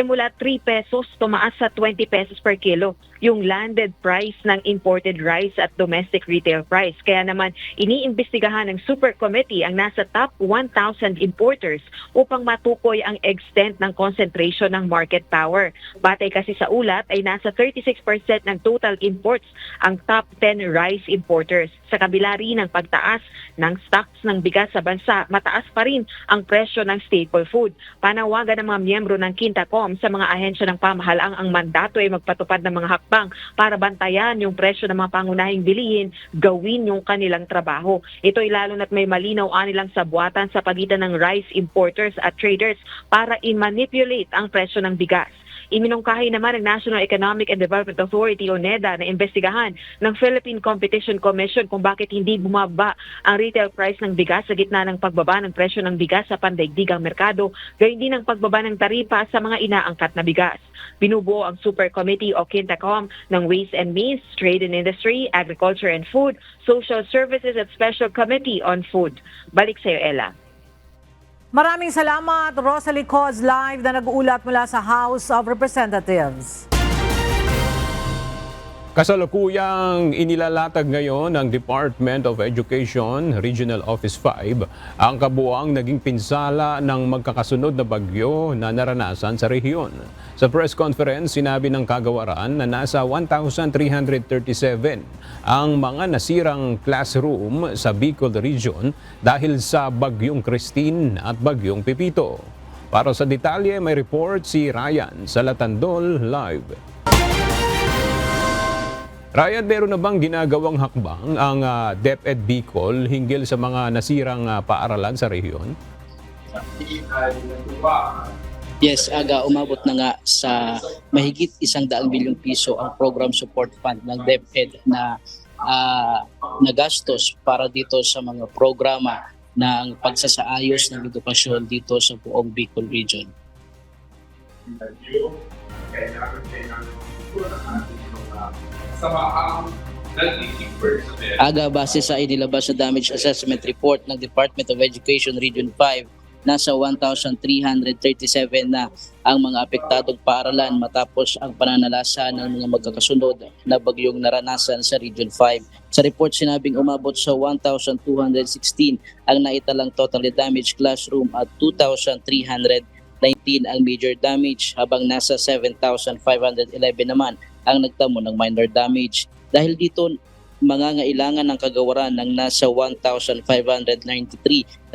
mula 3 pesos tumaas sa 20 pesos per kilo yung landed price ng imported rice at domestic retail price. Kaya naman, iniimbestigahan ng Super Committee ang nasa top 1,000 importers upang matukoy ang extent ng concentration ng market power. Batay kasi sa ulat ay nasa 36% ng total imports ang top 10 rice importers. Sa kabila rin ng pagtaas ng stocks ng bigas sa bansa, mataas pa rin ang presyo ng staple food. Panawagan ng mga miyembro ng Quintacom sa mga ahensya ng pamahalaang ang mandato ay magpatupad ng mga hakbang para bantayan yung presyo ng mga pangunahing bilihin, gawin yung kanilang trabaho. Ito ay lalo na't may malinaw anilang sabuatan sa pagitan ng rice importers at traders para i-manipulate ang presyo ng bigas. Iminungkahi naman ng National Economic and Development Authority o NEDA na imbestigahan ng Philippine Competition Commission kung bakit hindi bumaba ang retail price ng bigas sa gitna ng pagbaba ng presyo ng bigas sa pandaigdigang merkado, gayon din ang pagbaba ng taripa sa mga inaangkat na bigas. Binubuo ang Super Committee o Quintacom ng Ways and Means, Trade and Industry, Agriculture and Food, Social Services at Special Committee on Food. Balik sa iyo, Ella. Maraming salamat, Rosalie Coz, live na nag-uulat mula sa House of Representatives. Kasalukuyang inilalatag ngayon ng Department of Education, Regional Office 5, ang kabuuang naging pinsala ng magkakasunod na bagyo na naranasan sa rehiyon. Sa press conference, sinabi ng kagawaran na nasa 1,337 ang mga nasirang classroom sa Bicol Region dahil sa bagyong Christine at bagyong Pepito. Para sa detalye, may report si Ryan sa Latandol Live. Ryan, meron na bang ginagawang hakbang ang DepEd Bicol hinggil sa mga nasirang paaralan sa rehiyon? Yes, umabot na nga sa mahigit 100 bilyong piso ang program support fund ng DepEd na nagastos para dito sa mga programa ng pagsasaayos ng edukasyon dito sa buong Bicol Region. Base sa inilabas na damage assessment report ng Department of Education Region 5, nasa 1,337 na ang mga apektadong paaralan matapos ang pananalasa ng mga magkakasunod na bagyong naranasan sa Region 5. Sa report, sinabing umabot sa 1,216 ang naitalang totally damaged classroom at 2,319 ang major damage, habang nasa 7,511 naman ang nagtamo ng minor damage. Dahil dito, mangangailangan ng kagawaran ng nasa 1,593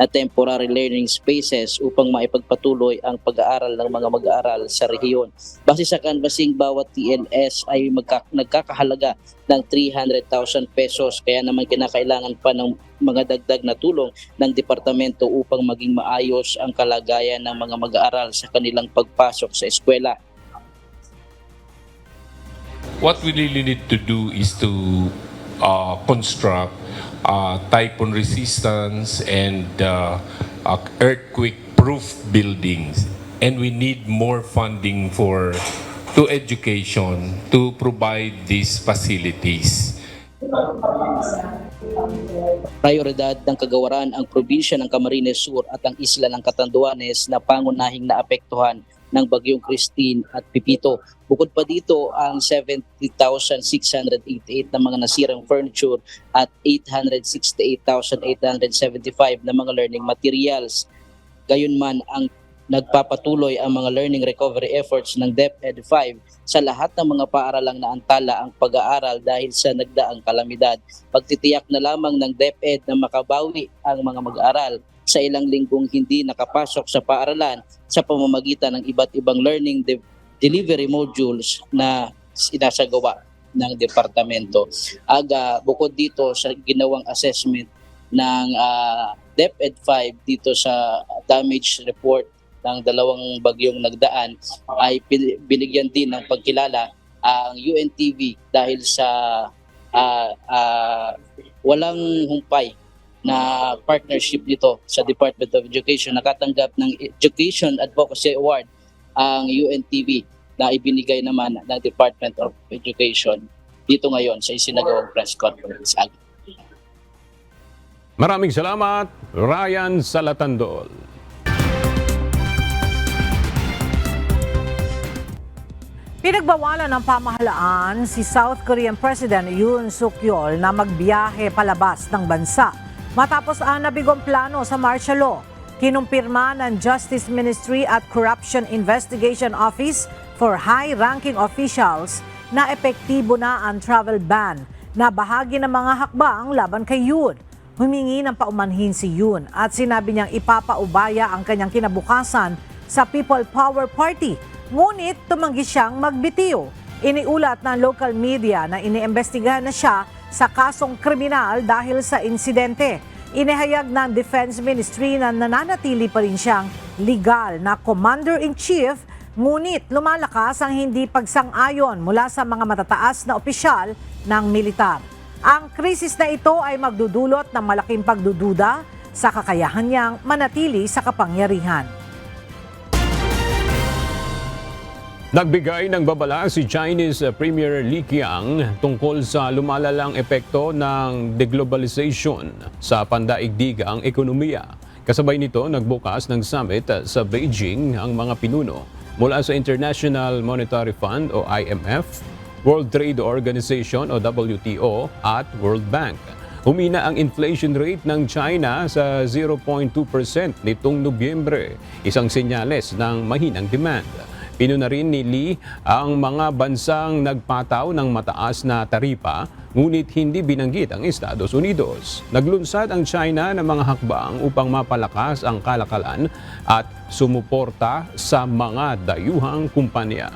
na temporary learning spaces upang maipagpatuloy ang pag-aaral ng mga mag-aaral sa rehiyon. Base sa canvassing, bawat TLS ay nagkakahalaga ng 300,000 pesos, kaya naman kinakailangan pa ng mga dagdag na tulong ng departamento upang maging maayos ang kalagayan ng mga mag-aaral sa kanilang pagpasok sa eskwela. What we really need to do is to construct typhoon resistance and earthquake-proof buildings, and we need more funding to education to provide these facilities. Prioridad ng kagawaran ang probinsya ng Camarines Sur at ang isla ng Catanduanes na pangunahing naapektuhan ng bagyong Christine at Pepito. Bukod pa dito ang 70,688 na mga nasirang furniture at 868,875 na mga learning materials. Gayunman, ang nagpapatuloy ang mga learning recovery efforts ng DepEd 5 sa lahat ng mga paaralang naantala ang pag-aaral dahil sa nagdaang kalamidad. Pagtitiyak na lamang ng DepEd na makabawi ang mga mag-aaral sa ilang linggong hindi nakapasok sa paaralan sa pamamagitan ng iba't ibang learning delivery modules na sinasagawa ng departamento. Bukod dito sa ginawang assessment ng DepEd 5 dito sa damage report ng dalawang bagyong nagdaan, ay binigyan din ng pagkilala ang UNTV dahil sa walang humpay na partnership dito sa Department of Education. Nakatanggap ng Education Advocacy Award ang UNTV na ibinigay naman ng Department of Education dito ngayon sa isinagawang press conference. Maraming salamat, Ryan Salatandol. Pinagbawalan ng pamahalaan si South Korean President Yoon Suk-yeol na magbiyahe palabas ng bansa matapos ang nabigong plano sa martial law. Kinumpirma ng Justice Ministry at Corruption Investigation Office for high-ranking officials na epektibo na ang travel ban na bahagi ng mga hakbang laban kay Yoon. Humingi ng paumanhin si Yoon at sinabi niyang ipapaubaya ang kanyang kinabukasan sa People Power Party. Ngunit tumanggi siyang magbitiw. Iniulat ng local media na iniimbestigahan na siya sa kasong kriminal dahil sa insidente. Inihayag ng Defense Ministry na nananatili pa rin siyang legal na Commander-in-Chief, ngunit lumalakas ang hindi pagsang-ayon mula sa mga matataas na opisyal ng militar. Ang krisis na ito ay magdudulot ng malaking pagdududa sa kakayahan niyang manatili sa kapangyarihan. Nagbigay ng babala si Chinese Premier Li Qiang tungkol sa lumalalang epekto ng deglobalization sa pandaigdigang ekonomiya. Kasabay nito, nagbukas ng summit sa Beijing ang mga pinuno mula sa International Monetary Fund o IMF, World Trade Organization o WTO at World Bank. Humina ang inflation rate ng China sa 0.2% nitong Nobyembre, isang senyales ng mahinang demand. Pinuna rin ni Lee ang mga bansang nagpataw ng mataas na taripa, ngunit hindi binanggit ang Estados Unidos. Naglunsad ang China ng mga hakbang upang mapalakas ang kalakalan at sumuporta sa mga dayuhang kumpanya.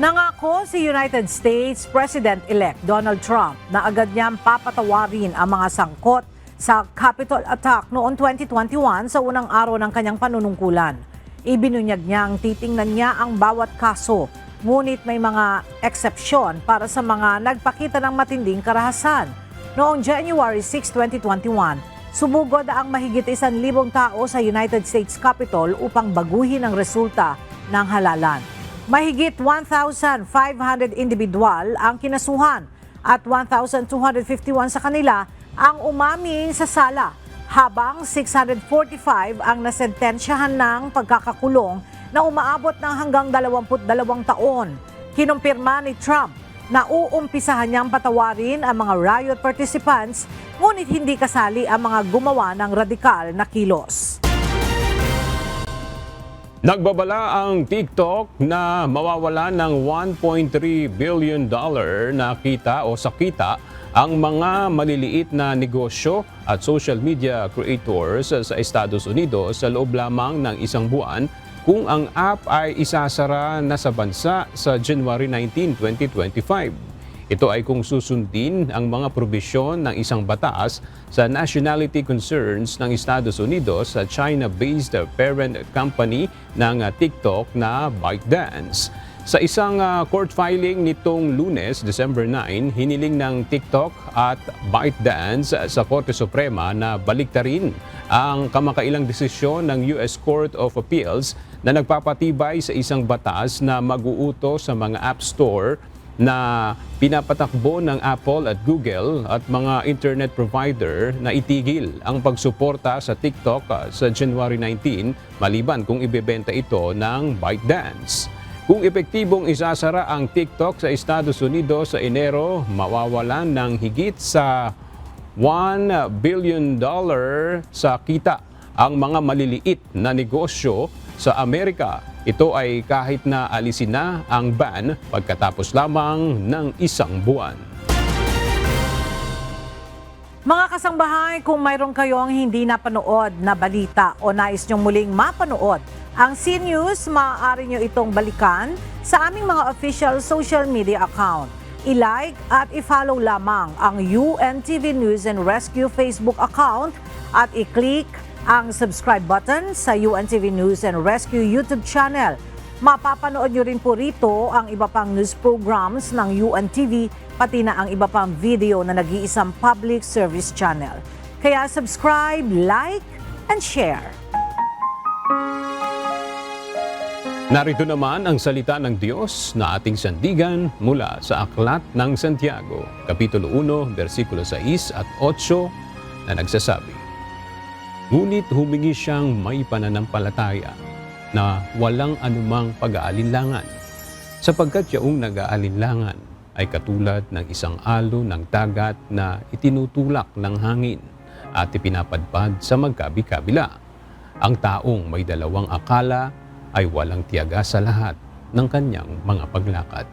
Nangako si United States President-elect Donald Trump na agad niyang papatawarin ang mga sangkot sa Capitol attack noong 2021 sa unang araw ng kanyang panunungkulan. Ibinunyag niyang titingnan niya ang bawat kaso, ngunit may mga eksepsyon para sa mga nagpakita ng matinding karahasan. Noong January 6, 2021, sumugod ang mahigit 1,000 tao sa United States Capitol upang baguhin ang resulta ng halalan. Mahigit 1,500 individual ang kinasuhan at 1,251 sa kanila ang umamin sa sala, habang 645 ang nasentensyahan ng pagkakakulong na umaabot ng hanggang 22 taon. Kinumpirma ni Trump na uumpisahan niyang patawarin ang mga riot participants, ngunit hindi kasali ang mga gumawa ng radikal na kilos. Nagbabala ang TikTok na mawawala ng $1.3 billion na kita o sa kita ang mga maliliit na negosyo at social media creators sa Estados Unidos sa loob lamang ng isang buwan kung ang app ay isasara na sa bansa sa January 19, 2025. Ito ay kung susundin ang mga probisyon ng isang batas sa nationality concerns ng Estados Unidos sa China-based parent company ng TikTok na ByteDance. Sa isang court filing nitong Lunes, December 9, hiniling ng TikTok at ByteDance sa Korte Suprema na baliktarin ang kamakailang desisyon ng US Court of Appeals na nagpapatibay sa isang batas na mag-uutos sa mga app store na pinapatakbo ng Apple at Google at mga internet provider na itigil ang pagsuporta sa TikTok sa January 19 maliban kung ibebenta ito ng ByteDance. Kung epektibong isasara ang TikTok sa Estados Unidos sa Enero, mawawalan ng higit sa $1 billion sa kita ang mga maliliit na negosyo sa Amerika. Ito ay kahit na alisin na ang ban pagkatapos lamang ng isang buwan. Mga kasangbahay, kung mayroon kayong hindi napanood na balita o nais nyong muling mapanood ang CNews, maaari nyo itong balikan sa aming mga official social media account. I-like at i-follow lamang ang UNTV News and Rescue Facebook account at i-click ang subscribe button sa UNTV News and Rescue YouTube channel. Mapapanood nyo rin po rito ang iba pang news programs ng UNTV pati na ang iba pang video na nag-iisang public service channel. Kaya subscribe, like, and share. Narito naman ang salita ng Diyos na ating sandigan mula sa Aklat ng Santiago, Kapitulo 1, versikulo 6 at 8 na nagsasabi, "Ngunit humingi siyang may pananampalataya na walang anumang pag-aalinlangan, sapagkat yaong nag-aalinlangan ay katulad ng isang alo ng dagat na itinutulak ng hangin at ipinapadpad sa magkabi-kabila. Ang taong may dalawang akala ay walang tiyaga sa lahat ng kanyang mga paglakad."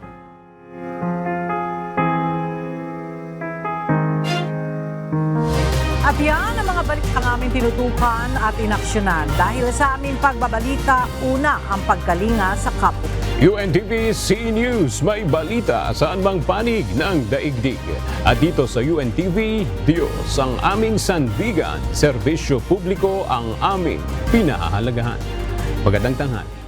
At yan ang mga balitang aming tinutukan at inaksyonan. Dahil sa aming pagbabalita, una ang pagkalinga sa kapwa. UNTV C News, may balita saan mang panig ng daigdig. At dito sa UNTV, Diyos ang aming sandigan, serbisyo publiko ang aming pinahahalagahan. Magandang tanghali.